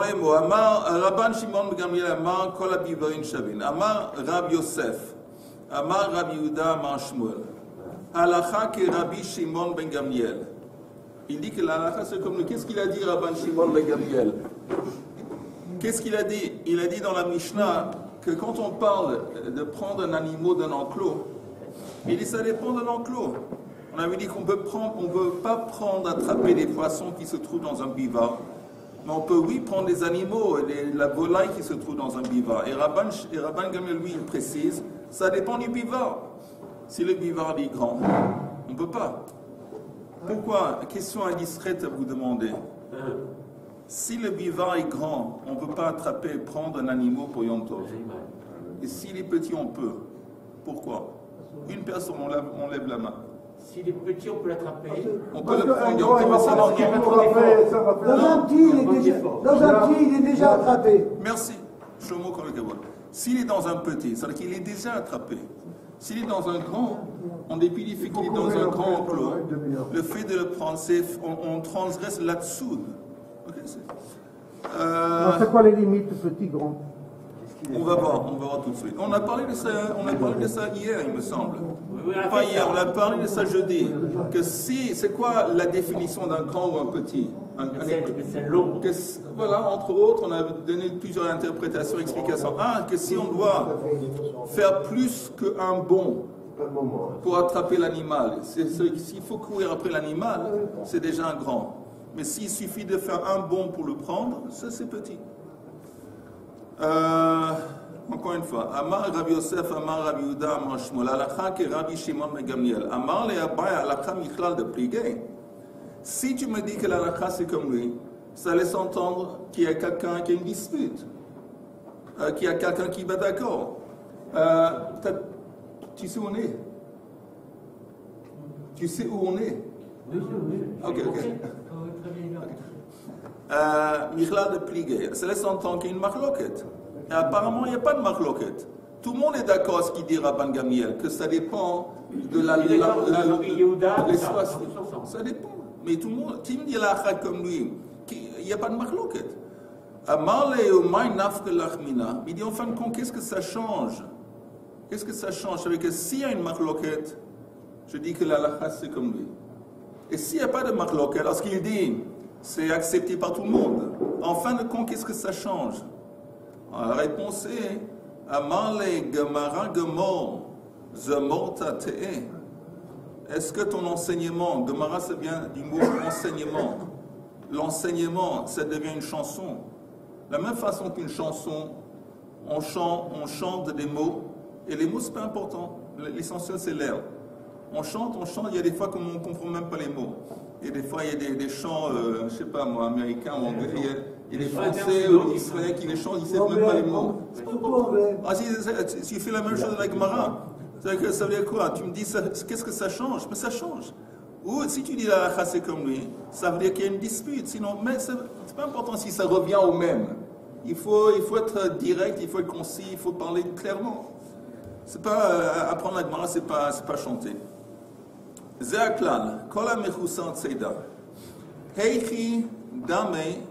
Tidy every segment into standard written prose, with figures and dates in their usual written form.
les mots. Amar Rabban Shimon ben Gamliel Amar Kol HaBivarim Shavin. Amar Rab Yosef. Amar Rab Yehuda Amar Shmuel. Halacha que Rabbi Shimon ben Gamliel. Il dit que l'halakha c'est comme lui. Qu'est-ce qu'il a dit Rabban Shimon ben Gamliel? Qu'est-ce qu'il a dit? Il a dit dans la Mishnah que quand on parle de prendre un animal d'un enclos, il dit ça dépend d'un enclos. On avait dit qu'on ne peut pas prendre, attraper des poissons qui se trouvent dans un bivar, mais on peut oui prendre des animaux, la volaille qui se trouve dans un bivar. Et Rabban Gamliel, lui, il précise, ça dépend du bivar. Si le bivar est grand, on ne peut pas. Pourquoi? Question indiscrète à vous demander. Si le bivar est grand, on ne peut pas attraper, prendre un animal pour Yom Tov. Et s'il est petit, on peut. Pourquoi? Une personne, on lève la main. S'il est petit, on peut l'attraper. On peut le prendre Yom Tov, mais ça n'a aucun effort. Dans un petit, il est déjà attrapé. Merci. Shlomo Kolekavod. S'il est dans un petit, ça veut dire qu'il est déjà attrapé. S'il est dans un grand, en dépit du fait qu'il est dans un grand enclos, le fait de le prendre, on transgresse là-dessous. Okay, c'est quoi les limites, petit, grand? on va voir tout de suite. On a parlé de ça hier, il me semble. Pas hier, on a parlé de ça jeudi. Que c'est quoi la définition d'un grand ou un petit? C'est long. Voilà, entre autres, on a donné plusieurs interprétations, explications. Que si on doit faire plus qu'un bond pour attraper l'animal, s'il faut courir après l'animal, c'est déjà un grand. Mais s'il suffit de faire un bond pour le prendre, ça c'est petit. Encore une fois, Amar Rabbi Yosef, Amar Rabbi Yehuda, Amar Shmuel, Halakha que Rabbi Shimon ben Gamliel. Amar le Abai, Halakha Michlal de Pligay. Si tu me dis que l'halakha c'est comme lui, ça laisse entendre qu'il y a quelqu'un qui a une dispute, qu'il y a quelqu'un qui va d'accord. Tu sais où on est? Tu sais où on est? Oui. Ok. Michlal de Pligay. Ça laisse entendre qu'il y a une marloquette. Et apparemment, il n'y a pas de marloquette. Tout le monde est d'accord à ce qu'il dit Rabban Gamliel, que ça dépend de la ça dépend. Mais tout le monde, qui me dit la comme lui, il n'y a pas de marloquette. Il dit en fin de compte, qu'est-ce que ça change? Qu'est-ce que ça change? C'est que s'il y a une marloquette, je dis que la halakha c'est comme lui. Et s'il n'y a pas de marloquette, alors ce qu'il dit, c'est accepté par tout le monde. En fin de compte, qu'est-ce que ça change? Alors, la réponse est Amale Gemara Gemor Zemor Tatee. Est-ce que ton enseignement, Gemara c'est bien du mot enseignement, l'enseignement ça devient une chanson. De la même façon qu'une chanson, on chante des mots, et les mots c'est pas important, l'essentiel c'est l'air. On chante, il y a des fois qu'on ne comprend même pas les mots. Et des fois il y a des chants, je sais pas moi, américains ou anglais, il y a des Français ou des Israéliens qui les chantent, ils ne savent même pas les mots. C'est pas important. Si tu fais la même chose avec Gemara, ça veut dire quoi? Tu me dis, qu'est-ce que ça change? Mais ça change. Ou si tu dis la halakha c'est comme lui, ça veut dire qu'il y a une dispute. Sinon, mais c'est pas important si ça revient au même. Il faut être direct, il faut être concis, il faut parler clairement. C'est pas apprendre la Gemara, c'est pas chanter. Ze'aklan, kol ha-mechusar tzeida. Heichi dame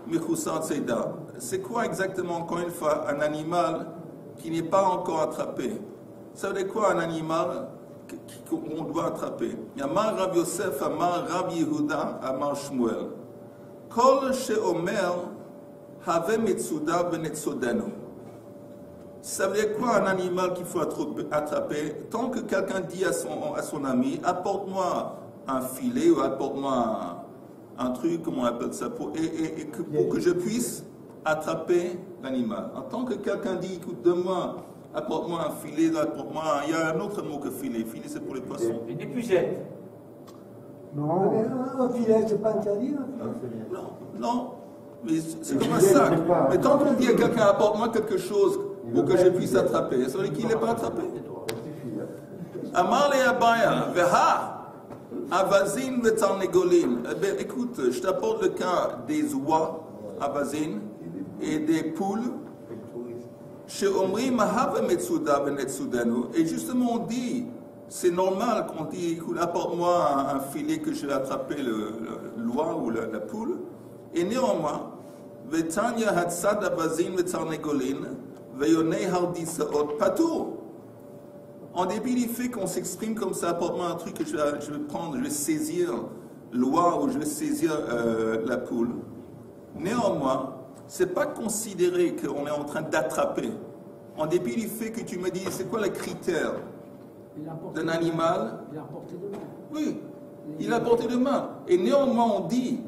mechusar tzeida. C'est quoi exactement, encore une fois, un animal qui n'est pas encore attrapé? Ça veut dire quoi un animal qu'on doit attraper? Amar Rabbi Yosef, Amar Rabbi Yehuda, Amar Shmuel. Kol she'omer have metzuda v'netzodenu. Ça veut dire quoi un animal qu'il faut attraper? Tant que quelqu'un dit à son ami, apporte-moi un filet ou apporte-moi un truc, comment on appelle ça, pour que je puisse attraper l'animal. En tant que quelqu'un dit, écoute, donne-moi, apporte-moi un filet, apporte-moi. Il y a un autre mot que filet. Filet, c'est pour les poissons. Une épuisette. Non. Un filet, c'est pas interdit. Non. Mais c'est comme un sac. Mais tant qu'on dit à quelqu'un, apporte-moi quelque chose pour que je puisse attraper, ça veut dire qu'il n'est pas attrapé. Amar le Abaya, veha, avazin vetarnegolin. Eh bien, écoute, je t'apporte le cas des oies, avazin, et des poules. Et justement, on dit, c'est normal qu'on dit, écoute, apporte-moi un filet que je vais attraper l'oie ou la poule. Et néanmoins, Vetanya hatzad avazin vetzarnegolin, veyonei hardisaot patur. En dépit du fait qu'on s'exprime comme ça, apporte-moi un truc que je vais prendre, je vais saisir l'oie ou je vais saisir la poule. Néanmoins, c'est pas considéré qu'on est en train d'attraper. En dépit du fait que tu me dis, c'est quoi le critère d'un animal? Il a porté de main. Oui, il a porté de main. Et néanmoins, on dit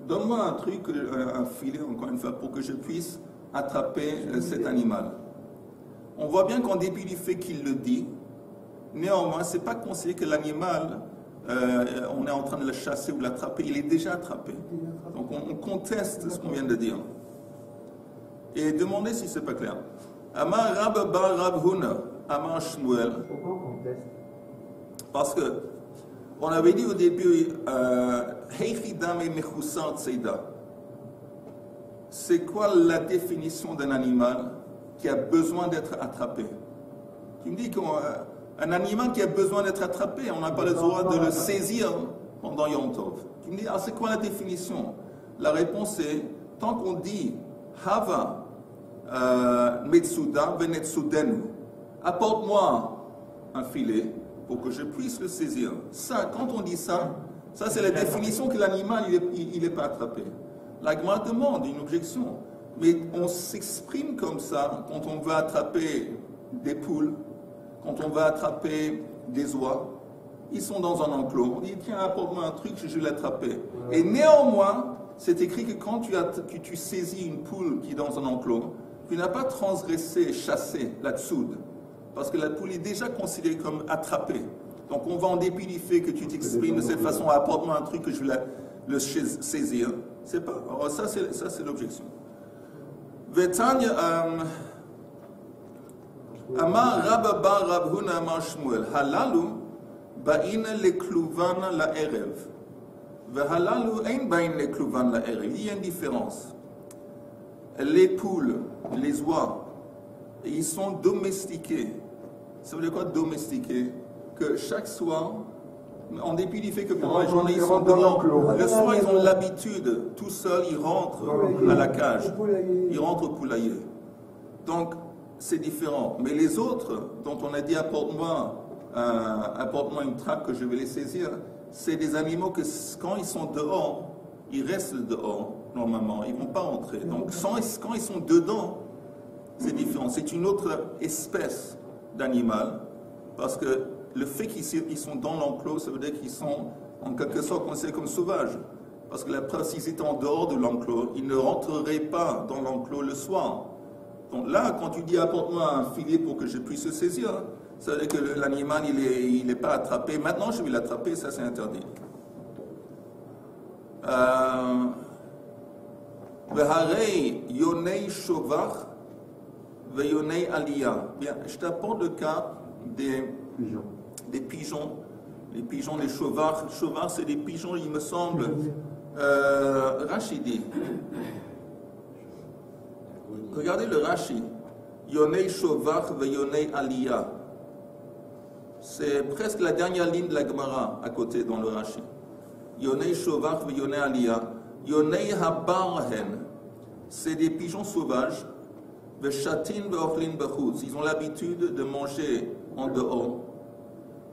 donne-moi un truc, un filet, encore une fois, pour que je puisse attraper cet animal. On voit bien qu'en dépit du fait qu'il le dit, néanmoins, ce n'est pas considéré que l'animal, on est en train de le chasser ou l'attraper, il est déjà attrapé. Donc on conteste ce qu'on vient de dire. Et demandez si ce n'est pas clair. Amar Rab Bar Rab Huna, Amar Shmuel. Pourquoi on conteste? Parce que on avait dit au début, Heichidam et Mechusar Tseida. C'est quoi la définition d'un animal qui a besoin d'être attrapé? Tu me dis qu'un animal qui a besoin d'être attrapé, on n'a pas le droit de le saisir pendant Yom Tov. Tu me dis, c'est quoi la définition? La réponse est, tant qu'on dit Hava Metsuda Venetsudenu, apporte-moi un filet pour que je puisse le saisir. Ça, quand on dit ça, ça c'est la définition que l'animal il n'est pas attrapé. La Gemara demande une objection, mais on s'exprime comme ça quand on veut attraper des poules, quand on veut attraper des oies. Ils sont dans un enclos. On dit tiens, apporte-moi un truc, je vais l'attraper. Et néanmoins, c'est écrit que quand tu saisis une poule qui est dans un enclos, tu n'as pas transgressé, chassé la tsoude, parce que la poule est déjà considérée comme attrapée. Donc on va en dépit du fait que tu t'exprimes de cette façon, apporte-moi un truc que je vais le saisir. C'est pas. Alors ça c'est l'objection. Vetanya Amar Rab Bar Rab Huna Amar Shmuel Halalu ba'ina lekluvan la erev. Vehalalu ein ba'in lekluvan la erev. Il y a une différence. Les poules, les oies, ils sont domestiqués. Ça veut dire quoi domestiqués? Que chaque soir, en dépit du fait que pendant la journée ils sont dehors, le soir ils ont l'habitude, tout seuls ils rentrent à la cage, ils rentrent au poulailler. Donc c'est différent. Mais les autres, dont on a dit apporte-moi une trappe que je vais les saisir, c'est des animaux que quand ils sont dehors, ils restent dehors normalement, ils ne vont pas entrer. Donc quand ils sont dedans, c'est différent. C'est une autre espèce d'animal, parce que le fait qu'ils sont dans l'enclos, ça veut dire qu'ils sont en quelque sorte considérés comme sauvages. Parce que la preuve, s'ils étaient en dehors de l'enclos, ils ne rentreraient pas dans l'enclos le soir. Donc là, quand tu dis apporte-moi un filet pour que je puisse le saisir, ça veut dire que l'animal, il n'est pas attrapé. Maintenant, je vais l'attraper, ça c'est interdit. Veharei yonei shovach veyonei aliyah. Bien, je t'apporte le cas des pigeons. Les pigeons, les chauvars. Chauvars, c'est des pigeons, il me semble. Rachidi. Regardez le Rashi. Yonei Shovach ve Yonei Aliyah. C'est presque la dernière ligne de la Gemara à côté dans le Rashi. Yonei Shovach ve Yonei Aliyah. Yonei Habarhen. C'est des pigeons sauvages. Ve Shatin ve Ochlin bechutz. Ils ont l'habitude de manger en dehors.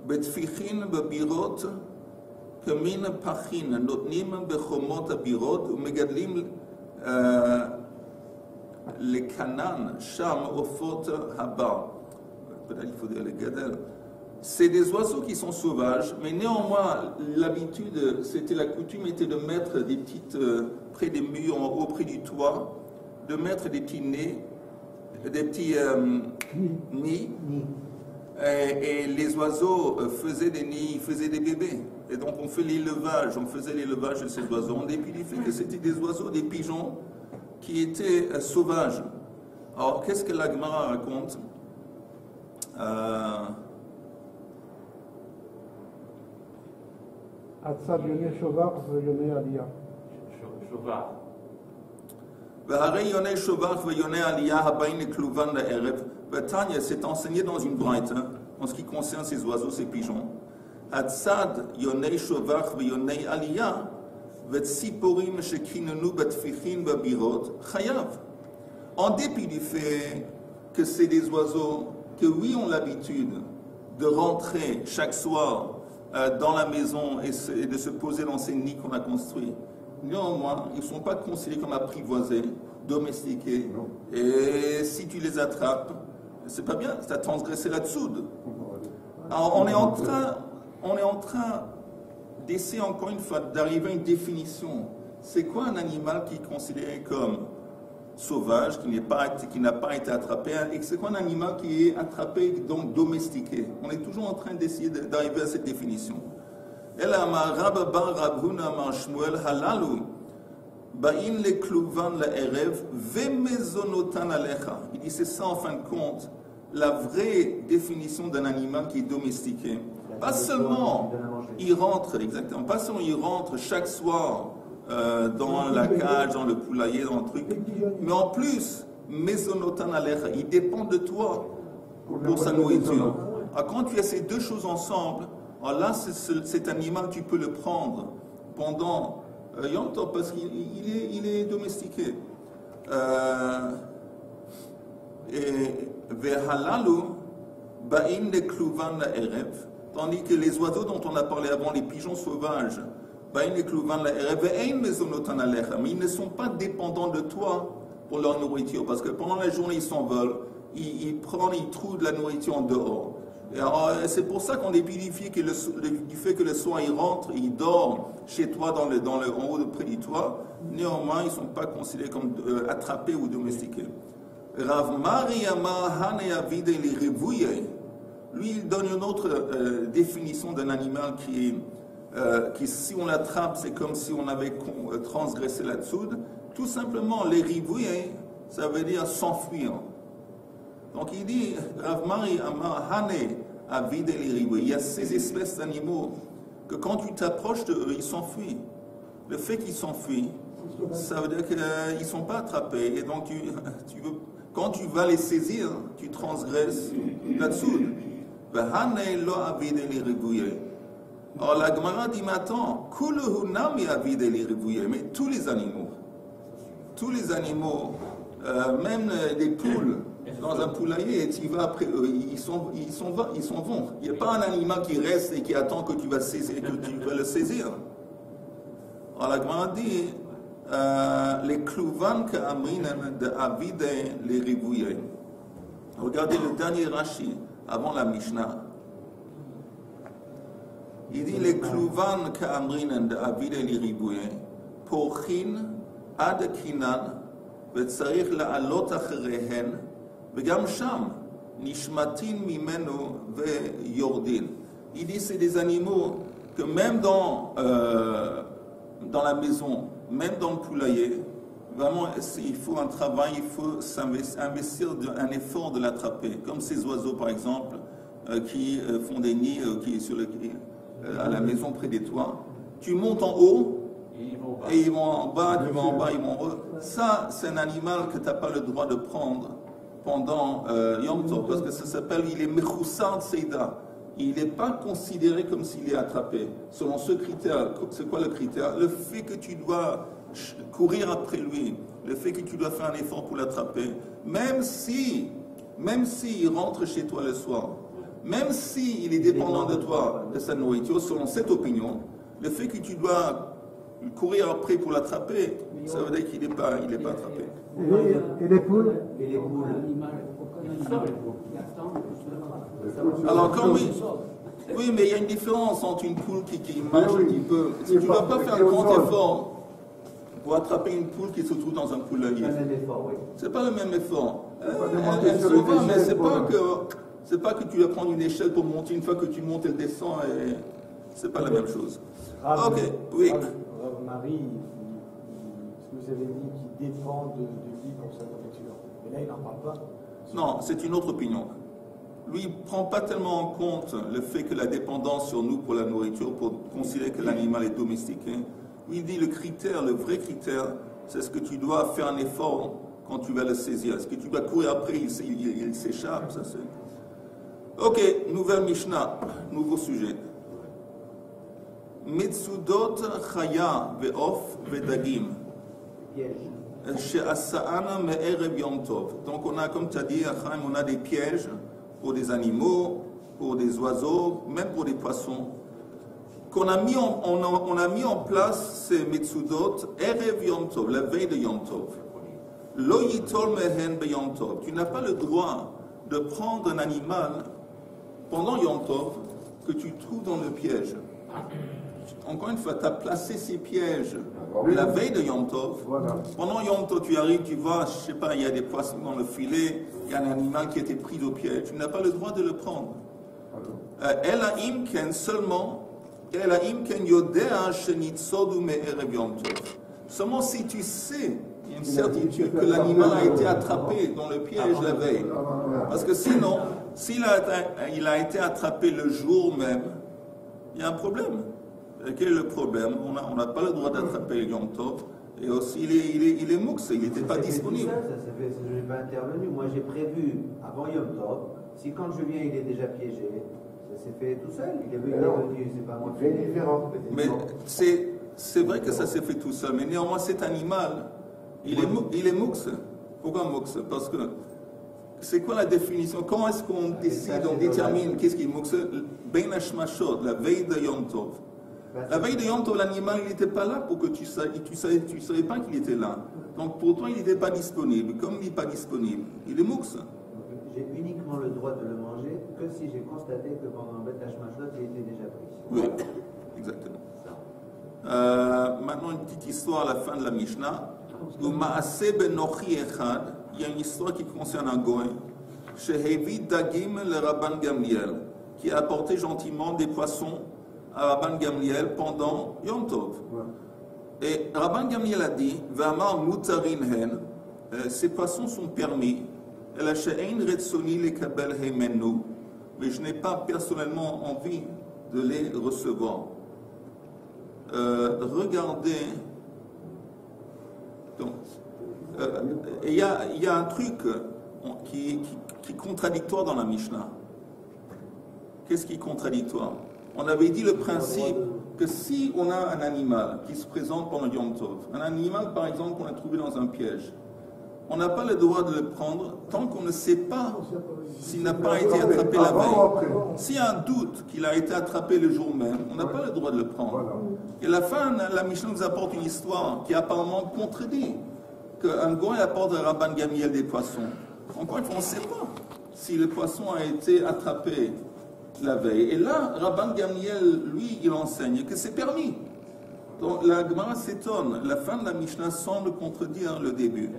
Betfichin ve Birot. Kemin Pachin. Notnim bechomot abirot. Ou megadlim. Les Canaan, Sham, Ophot, Habar. Peut-être il faut dire les Gadel. C'est des oiseaux qui sont sauvages, mais néanmoins, l'habitude, la coutume était de mettre des petites, près des murs, en haut, près du toit, de mettre des petits nids, et les oiseaux faisaient des nids, faisaient des bébés. Et donc on faisait l'élevage de ces oiseaux. En dépit du fait que c'était des oiseaux, des pigeons, qui étaient sauvages. Alors, qu'est-ce que la Gemara raconte? Atzad yonei shovach ve yonei aliyah. Chauvard. V'harei yonei shovach ve yonei aliyah habayin lekluvan la'erev. Tanya, c'est enseigné dans une braïta, en ce qui concerne ces oiseaux, ces pigeons. Atzad yonei shovach ve yonei aliyah וציפורים שכיננו בתפיחין בבירות, חייב. En dépit du fait que c'est des oiseaux que oui ont l'habitude de rentrer chaque soir dans la maison et de se poser dans ces nids qu'on a construits. Néanmoins, ils ne sont pas considérés comme apprivoisés, domestiqués. Et si tu les attrapes, c'est pas bien, tu as transgressé la tsoud. Alors on est en train d'essayer encore une fois d'arriver à une définition. C'est quoi un animal qui est considéré comme sauvage, qui n'a pas été attrapé, et c'est quoi un animal qui est attrapé, donc domestiqué? On est toujours en train d'essayer d'arriver à cette définition. Il dit c'est ça en fin de compte la vraie définition d'un animal qui est domestiqué. Pas seulement il rentre, exactement, pas seulement il rentre chaque soir dans la cage, dans le poulailler, dans le truc, mais en plus, Mezonotan Alecha, il dépend de toi pour sa nourriture. Alors, quand tu as ces deux choses ensemble, alors là, cet animal, tu peux le prendre pendant Yom Tov parce qu'il est domestiqué. Et Vehalalu, Ba'in de Kluvan la Erev, tandis que les oiseaux dont on a parlé avant, les pigeons sauvages, mais ils ne sont pas dépendants de toi pour leur nourriture, parce que pendant la journée ils s'envolent, ils trouvent de la nourriture en dehors. C'est pour ça qu'on est purifié du fait que le soir ils rentrent, ils dorment chez toi en haut de près du toit. Néanmoins ils ne sont pas considérés comme attrapés ou domestiqués. Rav Mariama Haneavide les Revouye, lui il donne une autre définition d'un animal qui si on l'attrape, c'est comme si on avait transgressé la tsoud. Tout simplement, les rivouilles, ça veut dire s'enfuir. Donc il dit, Rav Mari Amar Hane a vidé les rivouilles. Il y a ces espèces d'animaux que quand tu t'approches d'eux, ils s'enfuient. Le fait qu'ils s'enfuient, ça veut dire qu'ils ne sont pas attrapés. Et donc quand tu vas les saisir, tu transgresses la tsoud. Hane lo a vidé les rivouilles. Alors la Gemara dit maintenant, mais tous les animaux, même les poules dans un poulailler, tu vas après eux, ils s'en vont. Il n'y a pas un animal qui reste et qui attend que tu vas le saisir. Alors la Gemara dit, les kluvan ka'amrinan de avide les rivouillés. Regardez le dernier Rashi avant la Mishnah. Il dit les kluvan ka'amrinan de avide les rivouillés porchin ad kinan וצריך לעלות אחריהן וגם שם נשמטין ממנו ויורדין. Il dit c'est des animaux que même dans la maison, même dans le poulailler, vraiment il faut un travail, il faut investir un effort de l'attraper. Comme ces oiseaux par exemple qui font des nids qui sur à la maison près des toits. Tu montes en haut et ils vont en bas, ils vont en bas, ils vont en haut. Ça, c'est un animal que tu n'as pas le droit de prendre pendant Yom Tov, parce que ça s'appelle, il est Mechoussar Seida. Il n'est pas considéré comme s'il est attrapé. Selon ce critère, c'est quoi le critère? Le fait que tu dois courir après lui, le fait que tu dois faire un effort pour l'attraper, même si il rentre chez toi le soir, même s'il est dépendant de toi, de sa nourriture, selon cette opinion, le fait que tu dois courir après pour l'attraper, ça veut dire qu'il n'est pas attrapé. Et les poules? Alors, oui, mais il y a une différence entre une poule qui mange un petit peu. Si tu ne vas pas faire un grand effort pour attraper une poule qui se trouve dans un poulailler, c'est pas le même effort. Elle se va, mais c'est pas que tu vas prendre une échelle pour monter. Une fois que tu montes, elle descend et c'est pas la même chose. Ok, oui. Marie, ce que vous avez dit, qui dépend de lui pour sa nourriture. Mais là, il n'en parle pas. Non, c'est une autre opinion. Lui, il ne prend pas tellement en compte le fait que la dépendance sur nous pour la nourriture, pour considérer que l'animal est domestiqué. Lui, il dit le vrai critère, c'est ce que tu dois faire un effort quand tu vas le saisir. Est-ce que tu dois courir après, il s'échappe, ça c'est... Ok, nouvelle Mishnah, nouveau sujet. מצודות חיה ועוף ודגים. שעשאנה מערב יום טוב. Donc on a, comme tu as dit, Chaim, on a des pièges pour des animaux, pour des oiseaux, même pour des poissons. On a mis en place ces Metsudot, Erev Yom Tov, la veille de Yom Tov. Lo yitol mehen be Yom Tov. Tu n'as pas le droit de prendre un animal pendant Yom Tov que tu trouves dans le piège. Encore une fois, tu as placé ces pièges la veille de Yom Tov. Voilà. Pendant Yom Tov, tu arrives, tu vois, je sais pas, il y a des poissons dans le filet, il y a un animal qui a été pris au piège. Tu n'as pas le droit de le prendre. Ela imken seulement. Seulement si tu sais, il y a une certitude que l'animal a été attrapé dans le piège la veille. Parce que sinon, s'il a été attrapé le jour même, il y a un problème. Quel est le problème? On n'a pas le droit d'attraper le Yom Tov. Et aussi, il est mouxe, il n'était pas disponible. Je n'ai pas intervenu. Moi, j'ai prévu avant Yom Tov, si quand je viens, il est déjà piégé, ça s'est fait tout seul. Il est venu, c'est pas moi qui l'ai différent. Mais c'est vrai que ça s'est fait tout seul, mais néanmoins, cet animal, il est mouxe. Pourquoi mouxe? Parce que c'est quoi la définition? Comment est-ce qu'on décide, on détermine qu'est-ce qui est mouxe? Ben Hashmashot, la veille de Yom Tov. La veille de Yom Tov, l'animal, il n'était pas là pour que tu savais pas qu'il était là. Donc pour toi, il n'était pas disponible. Comme il n'est pas disponible, il est mouxe. J'ai uniquement le droit de le manger que si j'ai constaté que pendant le Bet Hashmashot, il était déjà pris. Oui, exactement. Maintenant, une petite histoire à la fin de la Mishnah. Il y a une histoire qui concerne un goy, Shehevi Dagim le Rabban Gamliel, qui a apporté gentiment des poissons à Rabban Gamliel pendant Yom Tov. Et Rabban Gamliel a dit, Vamar mutarin hen, ces poissons sont permis, mais je n'ai pas personnellement envie de les recevoir. Regardez, donc, il y a un truc qui est contradictoire dans la Mishnah. Qu'est-ce qui est contradictoire? On avait dit le principe que si on a un animal qui se présente pendant Yom Tov, un animal par exemple qu'on a trouvé dans un piège, on n'a pas le droit de le prendre tant qu'on ne sait pas s'il n'a pas été attrapé la veille. S'il y a un doute qu'il a été attrapé le jour même, on n'a pas le droit de le prendre. Et à la fin, la Mishnah nous apporte une histoire qui apparemment contredit qu'un goy apporte à Rabban Gamliel des poissons. Encore une fois, on ne sait pas si le poisson a été attrapé la veille. Et là, Rabban Gamliel, lui, il enseigne que c'est permis. Donc la Gemara s'étonne. La fin de la Mishnah semble contredire le début.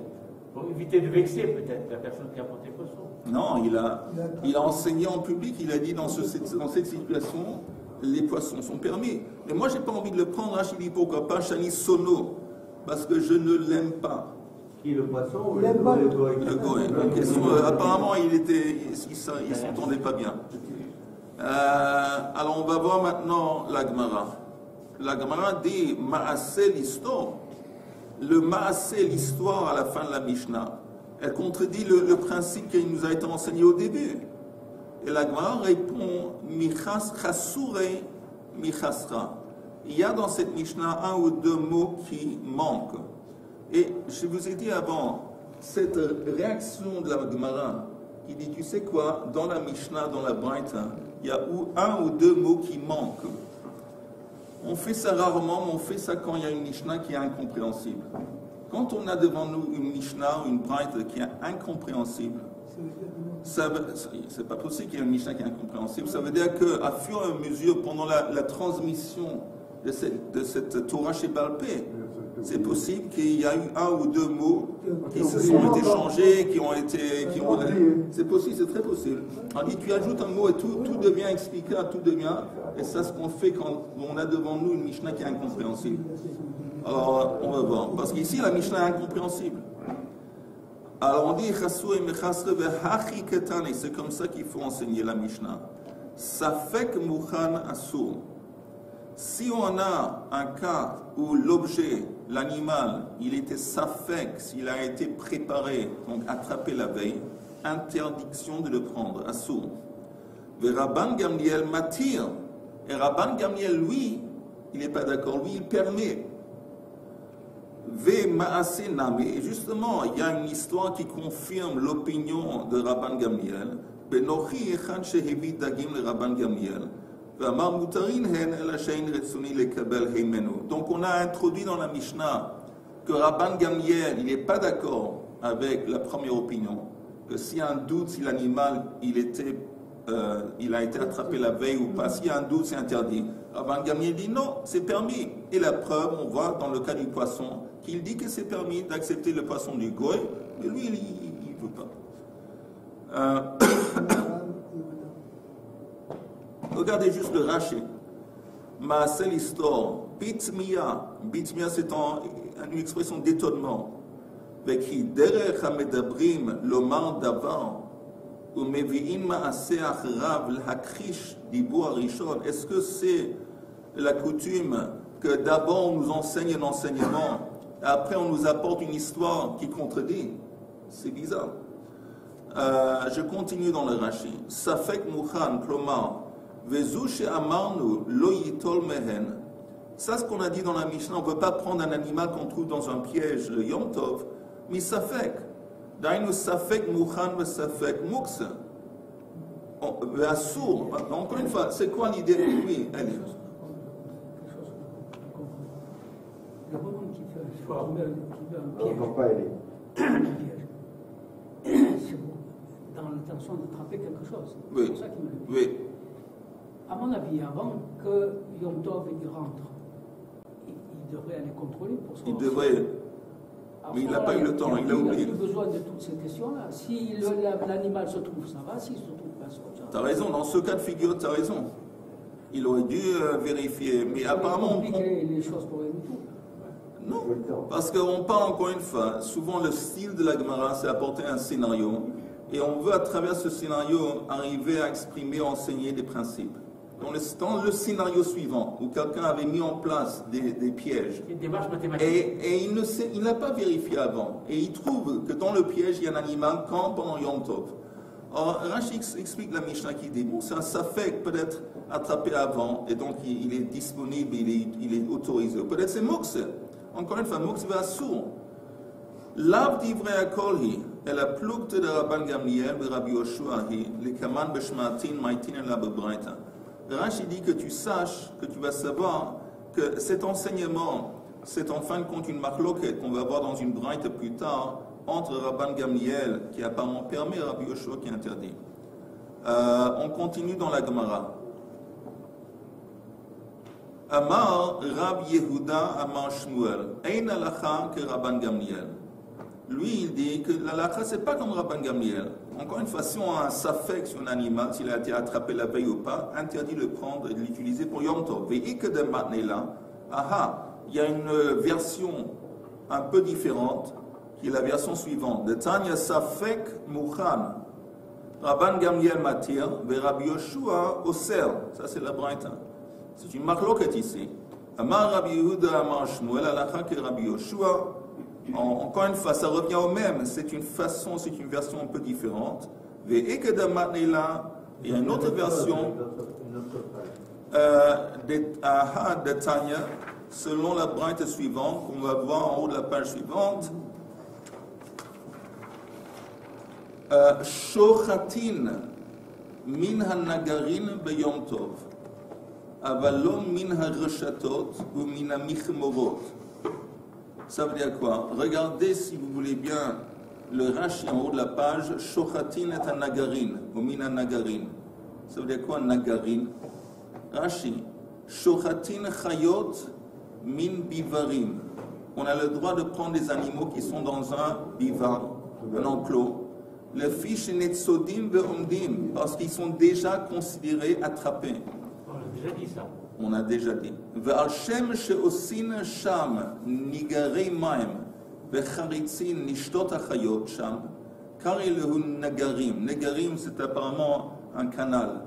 Pour éviter de vexer peut-être la personne qui a porté le poisson. Non, il a enseigné en public, il a dit dans cette situation, les poissons sont permis. Mais moi, je n'ai pas envie de le prendre. Je dis pourquoi pas Shani Sono, parce que je ne l'aime pas. Qui, le poisson ou le goy? Le goy. Apparemment, il s'entendait pas bien. Alors, on va voir maintenant la Gemara. La Gemara dit Maaseh l'histoire. Le Maaseh, l'histoire à la fin de la Mishnah, elle contredit le principe qui nous a été enseigné au début. Et la Gemara répond Michas Chasure Michasra. Il y a dans cette Mishnah un ou deux mots qui manquent. Et je vous ai dit avant, cette réaction de la Gemara qui dit, tu sais quoi, dans la Mishnah, dans la Braïta, il y a un ou deux mots qui manquent. On fait ça rarement, mais on fait ça quand il y a une Mishnah qui est incompréhensible. Quand on a devant nous une Mishnah ou une Braïta qui est incompréhensible, c'est pas possible qu'il y ait une Mishnah qui est incompréhensible. Ça veut dire qu'à fur et à mesure, pendant la transmission de cette Torah chez Baal Peh, c'est possible qu'il y a eu un ou deux mots qui se sont échangés, c'est possible, c'est très possible. On dit, tu ajoutes un mot et tout devient expliqué, tout devient, et ça c'est ce qu'on fait quand on a devant nous une Mishnah qui est incompréhensible. Alors, on va voir, parce qu'ici la Mishnah est incompréhensible. Alors on dit, c'est comme ça qu'il faut enseigner la Mishnah. Safek mukhan asur. Si on a un cas où l'objet, l'animal, il était safek, s'il a été préparé, donc attrapé la veille, interdiction de le prendre, assour. Et Rabban Gamliel matir. Et Rabban Gamliel, lui, il n'est pas d'accord. Lui, il permet. Ve Maaseh Name. Et justement, il y a une histoire qui confirme l'opinion de Rabban Gamliel. Benochi echad shehevi dagim le Rabban Gamliel. Ve'amar mutarin hen el hashein retzuni lekabel heimenu. Donc on a introduit dans la Mishnah que Rabban Gamliel, il n'est pas d'accord avec la première opinion, que s'il y a un doute si l'animal il a été attrapé la veille ou pas, s'il y a un doute, c'est interdit. Rabban Gamliel dit non, c'est permis. Et la preuve, on voit dans le cas du poisson, qu'il dit que c'est permis d'accepter le poisson du goy, mais lui, il ne veut pas. Regardez juste le Rashi. Maaseh l'histoire. Bitmia. Bitmia, c'est une expression d'étonnement. Veki derech hamedabrim lomar davar umevi'in maaseh achrav l'hakrish dibur harishon. Est-ce que c'est la coutume que d'abord on nous enseigne un enseignement et après on nous apporte une histoire qui contredit? C'est bizarre. Je continue dans le Rashi. Safek mukhan klomar vezu she'amarnu lo yitol mehen. Ça, ce qu'on a dit dans la Mishnah, on ne veut pas prendre un animal qu'on trouve dans un piège, le Yom Tov, mais Safek. Dainu Safek Mouchan ve Safek Moukse. Assour. Encore une fois, c'est quoi l'idée? Oui, allez. Le moment qui fait un piège, Non, pas aller. c'est dans l'intention d'attraper quelque chose. Oui. C'est pour ça qu'il me dit. Oui. À mon avis, avant que Yom Tov il rentre, il devrait aller contrôler pour savoir. Il devrait. Mais il n'a pas eu le temps, il a oublié. Il n'a plus besoin de toutes ces questions-là. Si l'animal se trouve, ça va. S'il se trouve pas, ça va. Tu as raison, dans ce cas de figure, tu as raison. Il aurait dû vérifier. Mais apparemment. Les choses pour lui tout. Non, parce qu'on parle encore une fois, souvent le style de la Gemara, c'est apporter un scénario, et on veut à travers ce scénario arriver à exprimer, enseigner des principes. Dans le scénario suivant, où quelqu'un avait mis en place des pièges, et il n'a pas vérifié avant, et il trouve que dans le piège, il y a un animal quand pendant Yom Tov. Alors, Rashi explique la Mishnah qui dit, bon, c'est un safek peut-être attrapé avant, et donc il est disponible, il est autorisé. Peut-être c'est Moukse. Encore une fois, Moukse va sourd. Lav divrei akolhi, et la ploukte de Rabban Gamliel, de Rabbi Yoshua, les kaman beshmatin, maitin et la bebraita. Rashi dit que tu saches, que tu vas savoir que cet enseignement, c'est en fin de compte une marloquette qu'on va voir dans une braïta plus tard, entre Rabban Gamliel, qui apparemment permet, et Rabbi Yoshua qui interdit. On continue dans la Gemara. Amar Rab Yehuda Amar Shmuel, Ein halacha que Rabban Gamliel. Lui, il dit que l'halakha, c'est pas comme Rabban Gamliel. Encore une fois, si on a un safek sur un animal, s'il a été attrapé la veille ou pas, interdit de le prendre et de l'utiliser pour Yom Tov. Ve'ike de matnela, il y a une version un peu différente, qui est la version suivante. De Tanya Safek Mouchan. Rabban Gamliel matir, ve Rabbi Yoshua oser. Ça, c'est la braïta. C'est une marloquette ici. Amar Rabbi Yehuda Amar Shmuel, halakha que Rabbi Yoshua. Encore une fois, ça revient au même. C'est une façon, c'est une version un peu différente. Il y a une autre version de Tanya, selon la braïta suivante, qu'on va voir en haut de la page suivante. Shochatin min ha-nagarin beyom tov, avalom min ha-reshatot ou min ha-michmorot. Ça veut dire quoi? Regardez, si vous voulez bien, le Rashi en haut de la page. Shochatin est un nagarin, ou min un nagarin. Ça veut dire quoi, nagarin? Rashi. Shochatin chayot min bivarim. On a le droit de prendre des animaux qui sont dans un bivar, un enclos. Le fiche netsodim ve'omdim, parce qu'ils sont déjà considérés attrapés. On a déjà dit ça. On a déjà dit. Ve'al shem she'osin sham nigarei maim ve'charitzin nishtot hachayot sham karilehu nagarim. Nagarim, c'est apparemment un canal.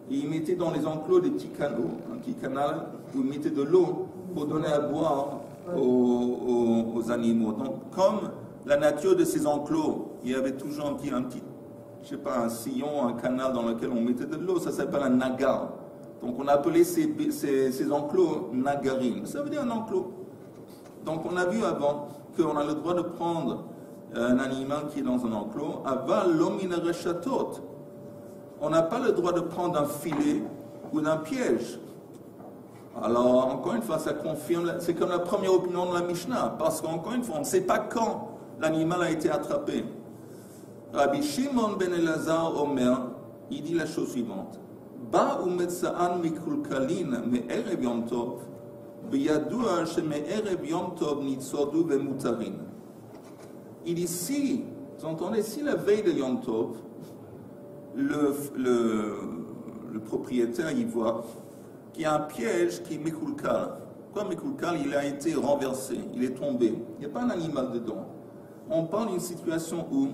Et ils mettaient dans les enclos des petits canaux, un petit canal où ils mettaient de l'eau pour donner à boire aux animaux. Donc, comme la nature de ces enclos, il y avait toujours un petit, je sais pas, un sillon, un canal dans lequel on mettait de l'eau, ça s'appelle un nagar. Donc on a appelé ces enclos nagarim. Ça veut dire un enclos. Donc on a vu avant qu'on a le droit de prendre un animal qui est dans un enclos. Aval l'omine rechatot. On n'a pas le droit de prendre un filet ou un piège. Alors, encore une fois, ça confirme, c'est comme la première opinion de la Mishnah, parce qu'encore une fois, on ne sait pas quand l'animal a été attrapé. Rabbi Shimon ben Elazar Omer, il dit la chose suivante. Ba umetza'an mikulkalin me'erev yom tov, beyadua sheme'erev yom tov nitzodu ve'mutarin. Il dit, si, vous entendez, si la veille de Yom Tov, le propriétaire y voit qu'il y a un piège qui est Mekulkal. Quoi Mekulkal? Il a été renversé, il est tombé. Il n'y a pas un animal dedans. On parle d'une situation où,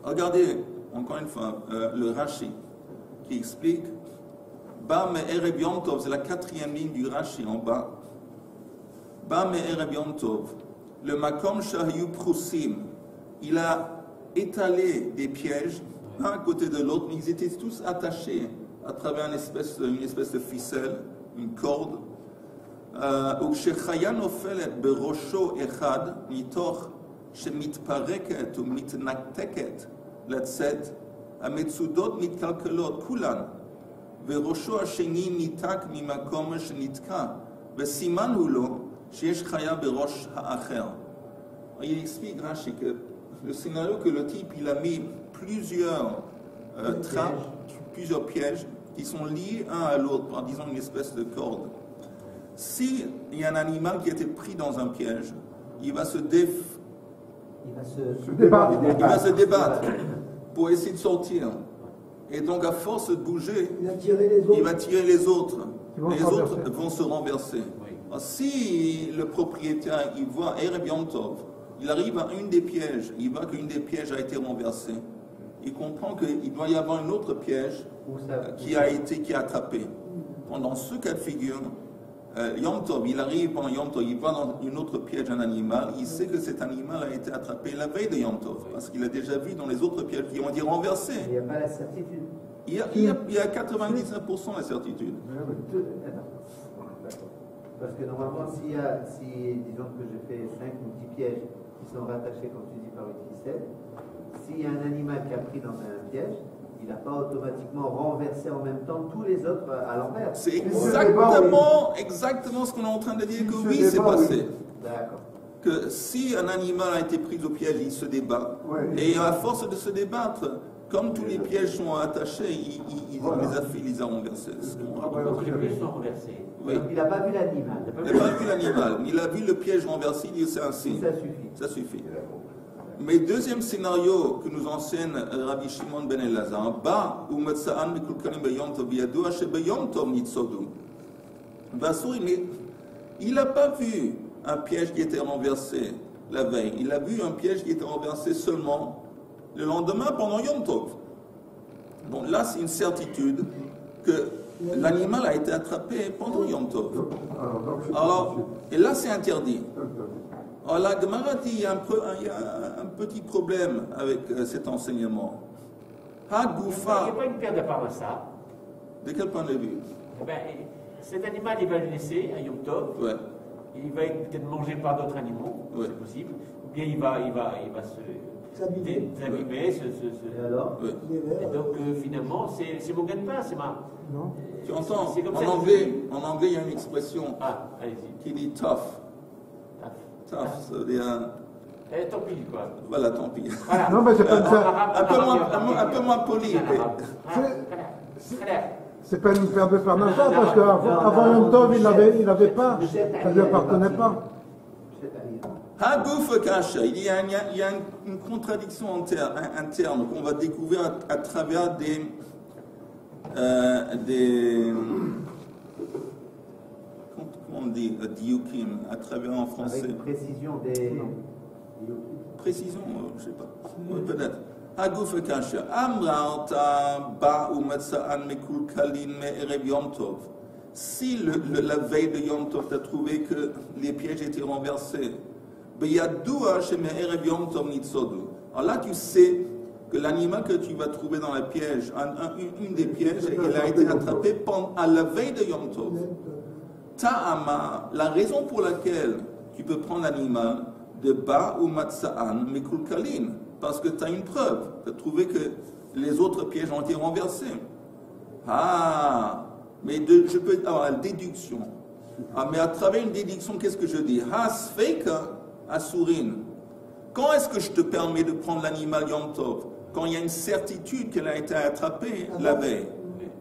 regardez, encore une fois, le Rashi qui explique, Ba me'erev Yom Tov, c'est la 4e ligne du Rashi en bas. Ba me'erev Yom Tov, le Makom Shahayu Prusim, il a étalé des pièges, l'un à côté de l'autre, mais ils étaient tous attachés à travers une espèce de ficelle, une corde. וכשחיה נופלת בראשו אחד מתוך שמתפרקת ומתנתקת לצאת, המצודות מתקלקלות כולן, וראשו השני ניתק ממקום שנתקע, וסימן הוא לו שיש חיה בראש האחר. Il explique, Rashi, que le scénario que le type il a mis plusieurs trappes, plusieurs pièges qui sont liés un à l'autre par, disons, une espèce de corde. Si il y a un animal qui a été pris dans un piège, il va se débattre pour essayer de sortir. Et donc, à force de bouger, il va tirer les autres. Les autres vont se renverser. Alors, si le propriétaire, il voit Erev Yom Tov, il arrive à une des pièges, il voit qu'une des pièges a été renversée. Il comprend qu'il doit y avoir un autre piège qui a attrapé. Pendant ce cas de figure, Yom Tov, il arrive pendant Yom Tov, il voit dans une autre piège un animal, il sait que cet animal a été attrapé la veille de Yom Tov, parce qu'il a déjà vu dans les autres pièges qui ont été renversés. Il n'y a pas la certitude. Il y a 99% la certitude. Parce que normalement, disons que je fais 5 petits pièges qui sont rattachés, comme tu dis, par une ficelle, s'il y a un animal qui a pris dans un piège, il n'a pas automatiquement renversé en même temps tous les autres à l'envers. C'est exactement ce qu'on est en train de dire, que oui, c'est passé. D'accord. Que si un animal a été pris au piège, il se débat. Et à force de se débattre, comme tous les pièges sont attachés, il les a renversés. Les pièges sont renversés. Oui. Il n'a pas vu l'animal. Il n'a pas vu l'animal. Il a vu le piège renversé, il dit c'est ainsi. Ça suffit. Ça suffit. Mais deuxième scénario que nous enseigne Rabbi Shimon ben Elazar, Ba ou Metza'an Mekulkalim beyom tov biyadua shebeyom tov nitzodu. Il n'a pas vu un piège qui était renversé la veille. Il a vu un piège qui était renversé seulement le lendemain pendant Yom Tov. Donc là, c'est une certitude que l'animal a été attrapé pendant Yom Tov. Alors, et là, c'est interdit. Alors la Gemara dit il y a un petit problème avec cet enseignement. Il n'y a pas une paire de parassa. De quel point de vue? Cet animal, il va le laisser à Yom Tov. Ouais. Il va être peut-être mangé par d'autres animaux, c'est possible. Ou bien il va s'abîmer. Et alors? Et donc finalement, c'est mon gagne-pain, c'est ma. Non. Tu entends? En anglais, il y a une expression qui dit tough. Tough, ça veut dire. Tant pis, quoi. Voilà, tant pis. Voilà. Non, mais c'est pas ça. Un peu moins poli. C'est pas une paire de parnassa, parce qu'avant Yom Tov, il n'avait pas. Ça ne lui appartenait pas. Hagouf Kasha, il y a une contradiction interne qu'on va découvrir à travers des comment on dit, diukim, à travers en français. Avec précision des. Précision, je ne sais pas. Peut-être. Hagouf Kasha. Amrarta ba umetza'an mekulkalin me'erev Yom Tov. Si la veille de Yom Tov, tu as trouvé que les pièges étaient renversés, alors là, tu sais que l'animal que tu vas trouver dans la piège, une des pièges, il a été attrapé à la veille de Yom Tov. Ta'ama, la raison pour laquelle tu peux prendre l'animal de Ba ou Matsa'an Mekulkalin, parce que tu as une preuve, tu as trouvé que les autres pièges ont été renversés. Ah, mais je peux avoir la déduction. Ah, mais à travers une déduction, qu'est-ce que je dis? Hasfeika Asurin. Quand est-ce que je te permets de prendre l'animal Yom Tov? Quand il y a une certitude qu'elle a été attrapée la veille.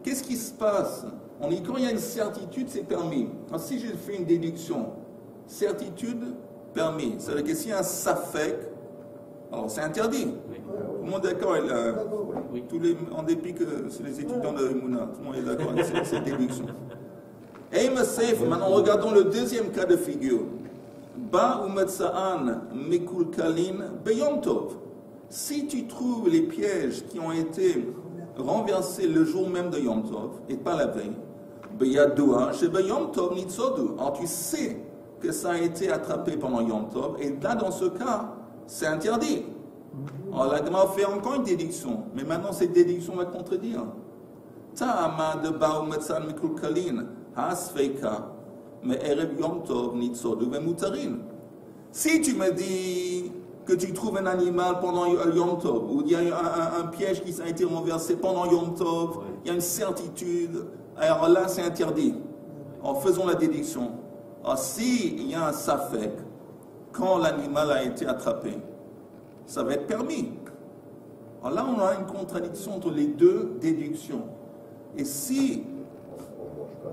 Qu'est-ce qui se passe? On dit quand il y a une certitude, c'est permis. Alors, si je fais une déduction, certitude, permis. C'est-à-dire que s'il y a un safek, alors c'est interdit. Tout le monde est d'accord? En dépit que c'est les étudiants de Mouna, tout le monde est d'accord avec cette déduction. Et maintenant regardons le deuxième cas de figure. Ba ou Metza'an Mekulkalin Beyom Tov. Si tu trouves les pièges qui ont été renversés le jour même de Yom Tov, et pas la veille, Beyadoua, chez Beyom Tov Nitzodu. Alors tu sais que ça a été attrapé pendant Yom Tov, et là dans ce cas, c'est interdit. Alors la Gemara fait encore une déduction, mais maintenant cette déduction va contredire. Ta'ama de Ba ou Metza'an Mekulkalin Hasfeika. Mais Erev Yom Tov Nitzodu Vemutarin. Si tu me dis que tu trouves un animal pendant Yom Tov, ou il y a un piège qui a été renversé pendant Yom Tov, il y a une certitude, alors là c'est interdit. Alors faisons la déduction. Alors s'il y a un safek, quand l'animal a été attrapé, ça va être permis. Alors là on a une contradiction entre les deux déductions. Et si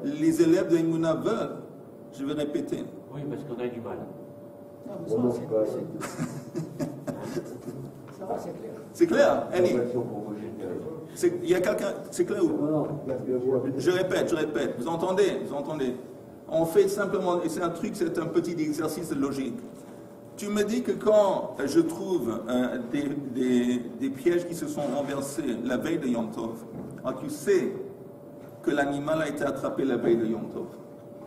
les élèves de Emouna veulent, je vais répéter. Oui, parce qu'on a du mal. Non, ça va, c'est clair. C'est clair, Annie. Il y a quelqu'un, c'est clair ou? Je répète. Vous entendez? On fait simplement, et c'est un truc, c'est un petit exercice de logique. Tu me dis que quand je trouve des pièges qui se sont renversés la veille de Yom Tov, alors tu sais que l'animal a été attrapé la veille de Yom Tov.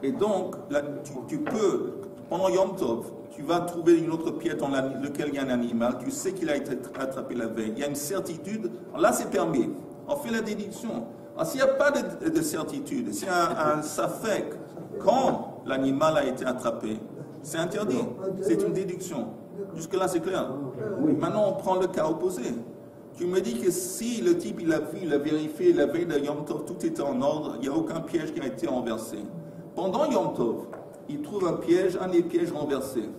Et donc, là, tu peux, pendant Yom Tov, tu vas trouver une autre pièce dans laquelle il y a un animal, tu sais qu'il a été attrapé la veille, il y a une certitude, alors là c'est permis. On fait la déduction. Alors s'il n'y a pas de certitude, s'il y a un safek, quand l'animal a été attrapé, c'est interdit. C'est une déduction. Jusque-là c'est clair. Maintenant on prend le cas opposé. Tu me dis que si le type il a vu, il a vérifié la veille de Yom Tov, tout était en ordre, il n'y a aucun piège qui a été renversé. Pendant Yom Tov, il trouve un piège, un des pièges renversés.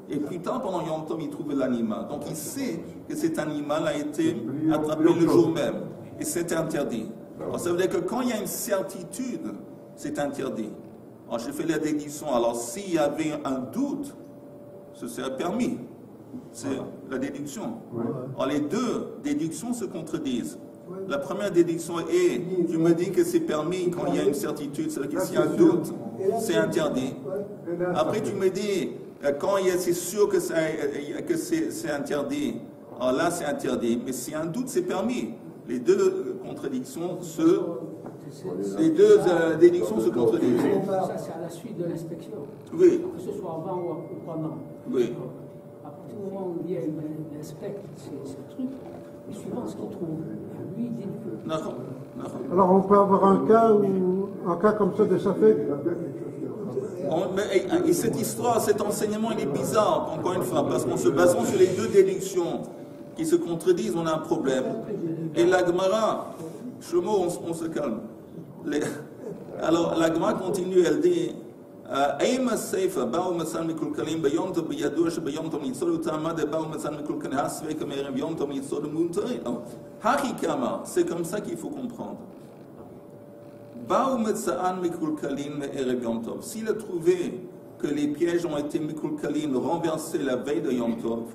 Et plus tard, pendant Yom Tov, il trouve l'animal. Donc il sait que cet animal a été attrapé le jour même. Et c'est interdit. Alors ça veut dire que quand il y a une certitude, c'est interdit. Alors j'ai fait la déduction. Alors s'il y avait un doute, ce serait permis. C'est la déduction. Alors les deux déductions se contredisent. La première déduction est, tu me dis que c'est permis quand il y a une certitude, c'est-à-dire que s'il y a un doute, c'est interdit. Après tu me dis, quand c'est sûr que c'est interdit, alors là c'est interdit, mais s'il y a un doute, c'est permis. Les deux contradictions les deux déductions se contredisent. Ça c'est à la suite de l'inspection. Oui. Que ce soit avant ou pendant. Oui. À partir du moment où il inspecte ces trucs, il suivant ce qu'il trouve. Lui, il dit que... Alors on peut avoir un cas comme ça de Safek. Et cette histoire, cet enseignement, il est bizarre, encore une fois, parce qu'en se basant sur les deux déductions qui se contredisent, on a un problème. Et la Gemara, Shlomo, on se calme. Alors la Gemara continue, elle dit Aïma Seifa, Baou Matsan Mikulkalim, Bayom Tov Biyadouach, Bayom Tov Nitzol, Utama de Baou Matsan Mikulkalim, Hasvek, Merev Yom Tov Nitzol, Muntari. Hakikama, c'est comme ça qu'il faut comprendre. Baou Matsa'an Mikulkalim, Merev Yom Tov. S'il a trouvé que les pièges ont été Mikulkalim renversés la veille de Yom Tov,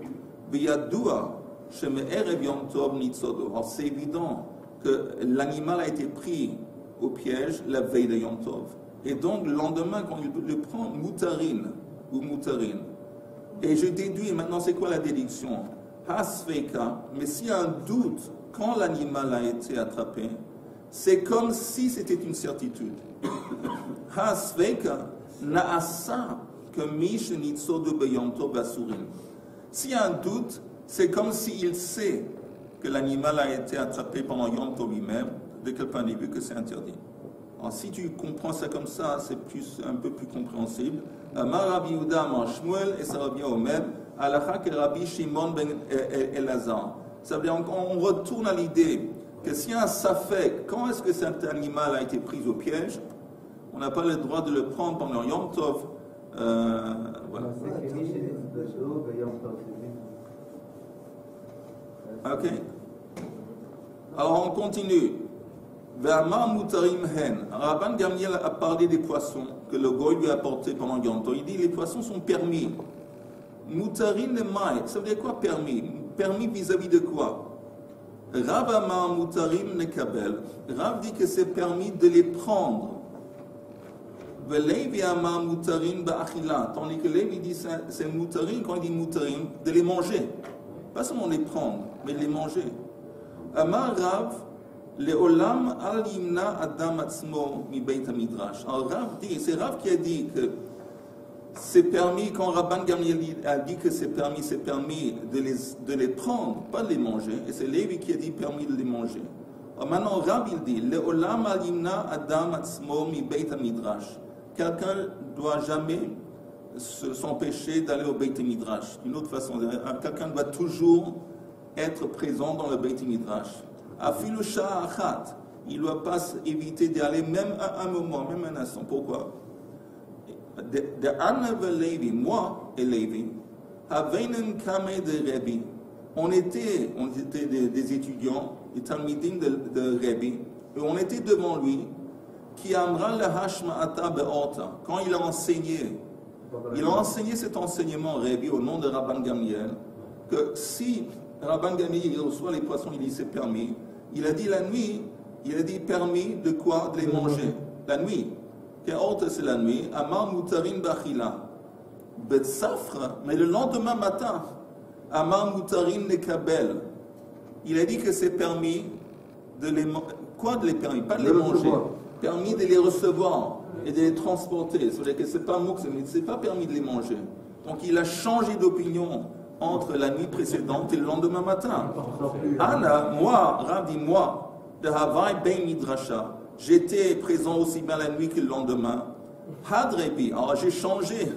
Biyadoua, chez Merev Yom Tov Nitzol. Alors c'est évident que l'animal a été pris au piège la veille de Yom Tov. Et donc, le lendemain, quand il le prend, moutarine ou moutarine. Et je déduis, maintenant, c'est quoi la déduction? Hasfeika, mais s'il y a un doute, quand l'animal a été attrapé, c'est comme si c'était une certitude. Hasfeika, naasa, que mish nitsodu beyom tov asurin. S'il y a un doute, c'est comme s'il sait que l'animal a été attrapé pendant Yom Tov lui-même, de quel point de vue que c'est interdit. Alors si tu comprends ça comme ça, c'est un peu plus compréhensible. Amar Rabbi Yehuda Amar Shmuel, et ça revient au même, Halakha que Rabbi Shimon ben Elazar. Ça veut dire qu'on retourne à l'idée que s'il y a un safek, quand est-ce que cet animal a été pris au piège, on n'a pas le droit de le prendre pendant Yom Tov. Voilà. Ok. Alors on continue. Ve'amar mutarim hen. Rabban Gamliel a parlé des poissons que le goy lui a apporté pendant Yom Tov. Il dit les poissons sont permis. Mutarin le maï. Ça veut dire quoi permis? Permis vis-à-vis de quoi? Rav amar mutarim nekabel. Rav dit que c'est permis de les prendre. Ve'levi amar mutarim ba'achila. Tandis que Levi dit c'est mutarim, quand il dit mutarim, de les manger. Pas seulement les prendre, mais les manger. Amar Rav, le olam al yimna adam atzmo mi beit midrash. Alors Rav dit, c'est Rav qui a dit que c'est permis, quand Rabban Gamliel a dit que c'est permis de les prendre, pas de les manger. Et c'est Lévi qui a dit permis de les manger. Alors maintenant Rav il dit, le olam al yimna adam atzmo mi beit midrash. Quelqu'un ne doit jamais s'empêcher d'aller au Beit Midrash. D'une autre façon, quelqu'un doit toujours être présent dans le Beit Midrash. Afilu sha'a achat, il ne doit pas éviter d'aller même un moment, même un instant. Pourquoi? De Anna Levi, moi et Levi, Haveinen Kame de Rebbe, on était des étudiants, des talmidim de Rebbe, et on était devant lui, qui amra le hashma'ata be'orta, quand il a enseigné. Il a enseigné cet enseignement, Rebbe, au nom de Rabban Gamliel, que si Rabban Gamliel il reçoit les poissons, il dit c'est permis. Il a dit la nuit, il a dit permis de quoi? De les manger. La nuit. Qu'orte c'est la nuit. Amar mutarin bachila. Betsafra, mais le lendemain matin, Amar mutarin nekabel. Il a dit que c'est permis de les manger. Quoi de les permis? Pas de les manger. Permis de les recevoir et de les transporter. C'est-à-dire que c'est pas mouk, c'est pas permis de les manger. Donc il a changé d'opinion entre la nuit précédente et le lendemain matin. Anna, moi, Rav dit moi, de Havai Ben Midrasha, j'étais présent aussi bien la nuit que le lendemain. Hadrebi, alors j'ai changé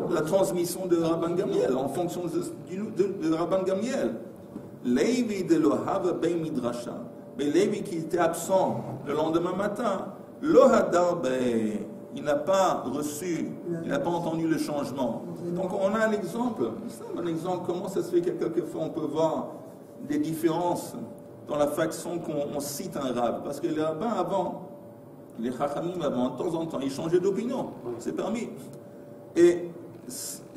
la transmission de Rabban Gamliel en fonction de Rabban Gamliel. Levi de Lohava Ben Midrasha. Mais Lévi qui était absent le lendemain matin, Lohadar Ben, il n'a pas reçu, il n'a pas entendu le changement. Donc on a un exemple, comment ça se fait que quelquefois on peut voir des différences dans la façon qu'on cite un rabbin. Parce que les rabbins avant, les chachamim avant, de temps en temps, ils changeaient d'opinion, c'est permis. Et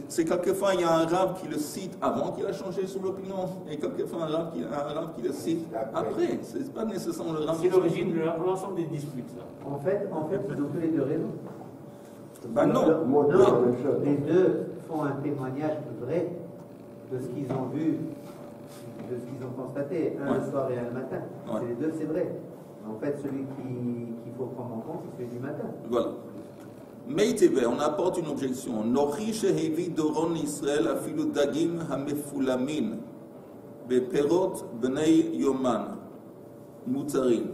c'est quelquefois il y a un rabbin qui le cite avant qu'il a changé son opinion, et quelquefois un rabbin qui le cite après. C'est pas nécessairement le rabbin. C'est l'origine de l'ensemble des disputes, ça. En fait, ils ont tous les deux raison. Ben non. Les deux font un témoignage vrai de ce qu'ils ont vu, de ce qu'ils ont constaté, le soir et un le matin. C'est les deux, c'est vrai. En fait, celui qu'il faut prendre en compte, c'est celui du matin. Voilà. Meiteve, on apporte une objection. Nochi shehevi doron Israël afilu dagim hamefulamin beperot bnei yoman mutarin.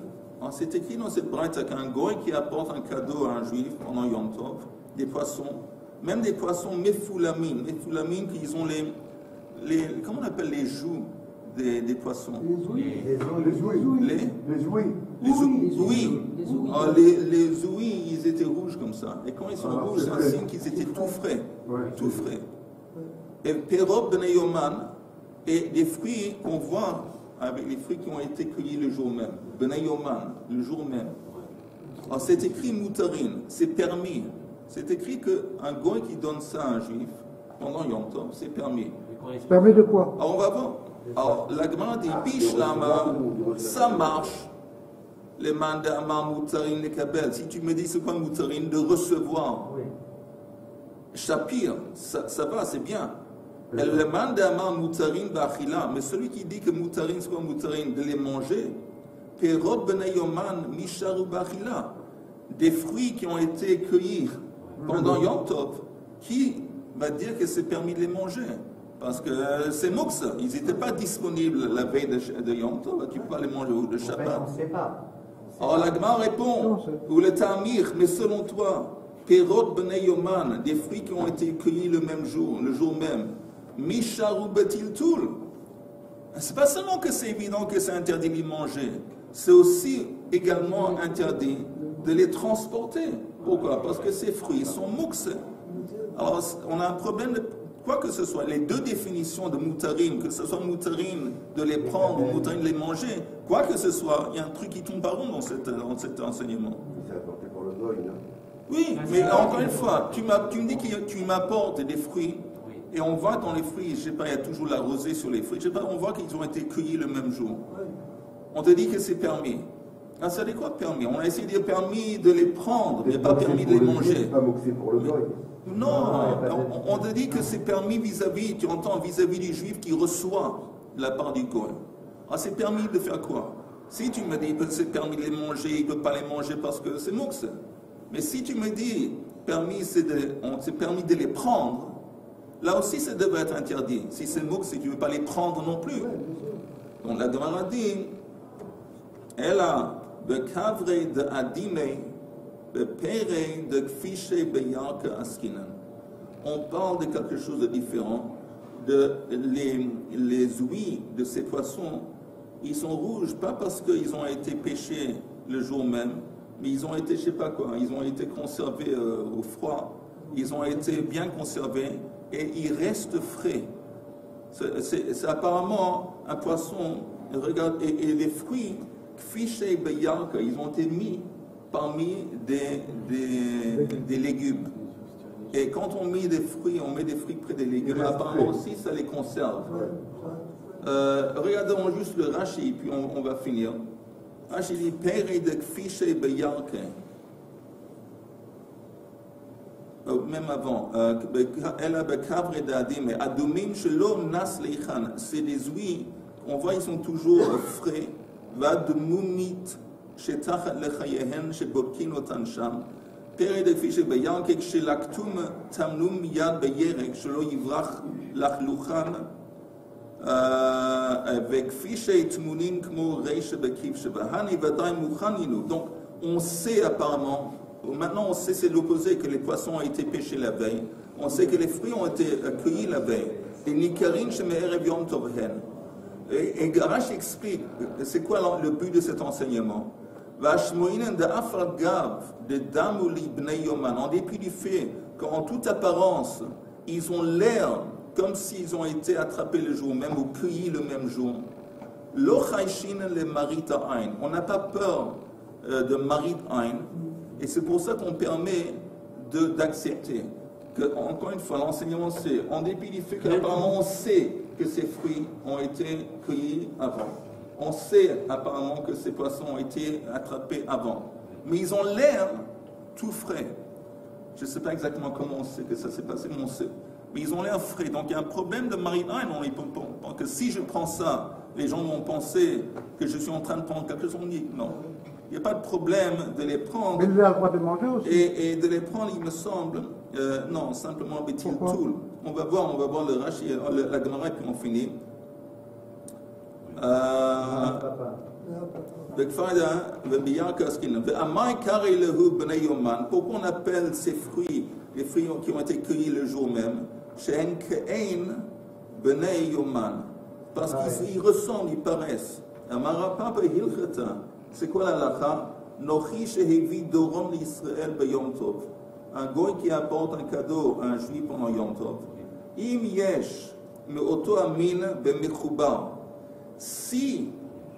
C'est écrit dans cette braïta qu'un goy qui apporte un cadeau à un juif pendant Yom Tov, des poissons, même des poissons mefulamin, qui ont les comment on appelle les joues des poissons? Les zouis, ils étaient rouges comme ça. Et quand ils sont rouges, c'est un signe qu'ils étaient tout frais. Tout frais. Et Perot Bnei Yoman, et les fruits qu'on voit avec les fruits qui ont été cueillis le jour même. Bnei Yoman, le jour même. Alors c'est écrit Moutarin, c'est permis. C'est écrit qu'un goy qui donne ça à un juif pendant Yom Tov, c'est permis. Permis de quoi? Alors on va voir. Alors la Gemara dit Bishlama, ça marche. Les mandaments moutarin les kabel. Si tu me dis c'est quoi moutarin, de recevoir. Shapir, ça va, c'est bien. Le mandamment moutarin bachila, mais celui qui dit que moutarin c'est quoi moutarin, de les manger, perot bnei yoman misharu bachila, des fruits qui ont été cueillis pendant Yom Tov, qui va dire que c'est permis de les manger? Parce que c'est Moukse, ils n'étaient pas disponibles la veille de Yom Tov, tu peux pas les manger ou de Shabbat. On ne sait pas. Alors la Gemara répond, ou le Tamir, mais selon toi, Perot Bnei Yoman, des fruits qui ont été cueillis le jour même, Misharu Betil Toul. C'est pas seulement que c'est évident que c'est interdit de les manger, c'est aussi également interdit de les transporter. Pourquoi? Parce que ces fruits sont Moukse. Alors on a un problème de quoi que ce soit, les deux définitions de moutarim, que ce soit moutarim de les prendre ou moutarim de les manger, quoi que ce soit, il y a un truc qui tombe pas rond dans cet enseignement. C'est apporté pour le goy, là. Oui, mais encore une fois, tu me dis que tu m'apportes des fruits, et on voit dans les fruits, je sais pas, il y a toujours la rosée sur les fruits, je sais pas, on voit qu'ils ont été cueillis le même jour. On te dit que c'est permis. Ah, ça dit quoi permis? On a essayé de dire permis de les prendre, mais pas permis de les manger. C'est pas moxé pour le goy. Non, on te dit que c'est permis vis-à-vis, tu entends, vis-à-vis du juif qui reçoit de la part du goy. Ah, c'est permis de faire quoi? Si tu me dis que c'est permis de les manger, il ne peut pas les manger parce que c'est moukse. Mais si tu me dis c'est permis de les prendre, là aussi ça devrait être interdit. Si c'est moukse, tu ne veux pas les prendre non plus. Donc la Gemara dit, elle a le kavre de adime. On parle de quelque chose de différent. Les ouïes de ces poissons, ils sont rouges, pas parce qu'ils ont été pêchés le jour même, mais ils ont été, je sais pas quoi, ils ont été conservés au froid, ils ont été bien conservés et ils restent frais. C'est apparemment un poisson, regarde, et les fruits, fiché beyarka, ils ont été mis parmi des légumes. Et quand on met des fruits, près des légumes, apparemment aussi ça les conserve. Regardons juste le Rashi, puis on va finir. Rashi dit, Pere de kfiche beyarke. Même avant, c'est des ouïes, on voit ils sont toujours frais, va de moumit. שתחת לחייהן שבודקים אותן שם, פרד כפי שבירקק שלקטום תמנו מיד בירק שלא יברח לחלוכן, וכפי שתמונים כמו רישה בקיב שבהני ודאי מוכנינו. Donc on sait apparemment, maintenant on sait c'est l'opposé, que les poissons ont été pêchés la veille, on sait que les fruits ont été cueillis la veille, et nikarin sheme'erev yom tovhen. Et Garash explique, c'est quoi le but de cet enseignement? En dépit du fait qu'en toute apparence, ils ont l'air comme s'ils ont été attrapés le jour même ou cueillis le même jour. On n'a pas peur de marit ain, et c'est pour ça qu'on permet d'accepter. Encore une fois, l'enseignement c'est, en dépit du fait qu'apparemment on sait que ces fruits ont été cueillis avant. On sait apparemment que ces poissons ont été attrapés avant. Mais ils ont l'air tout frais. Je ne sais pas exactement comment on sait que ça s'est passé, mais on sait. Mais ils ont l'air frais. Donc il y a un problème de marine. Donc si je prends ça, les gens vont penser que je suis en train de prendre quelque chose. On dit non. Il n'y a pas de problème de les prendre. Mais il a le droit de manger aussi. Et de les prendre, il me semble, non, simplement Betil Toul. On va voir le Rashi, la Gemara, et puis on finit. Pourquoi on appelle ces fruits, les fruits qui ont été cueillis le jour même, parce qu'ils ressemblent, ils paraissent. C'est quoi la lacha? Un goy qui apporte un cadeau à un juif pendant Yom Tov. Si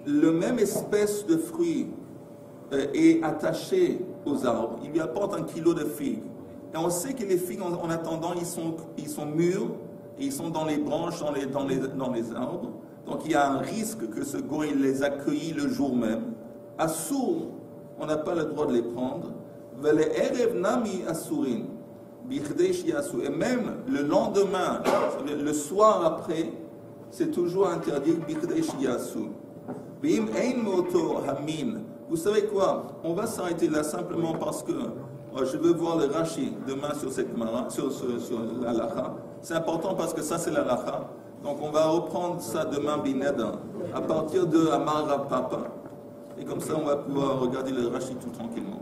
le même espèce de fruit est attaché aux arbres, il lui apporte 1 kilo de figues. Et on sait que les figues, en attendant, ils sont mûrs, et ils sont dans les branches, dans les arbres. Donc il y a un risque que ce goy les accueille le jour même. Assour, on n'a pas le droit de les prendre. Et même le lendemain, le soir après, c'est toujours interdit. Vous savez quoi? On va s'arrêter là simplement parce que Je veux voir le Rashi demain sur cette sur l'Alacha. C'est important parce que ça c'est l'Alacha. Donc on va reprendre ça demain Bineda, à partir de Amar Rav Papa. Et comme ça on va pouvoir regarder le Rashi tout tranquillement.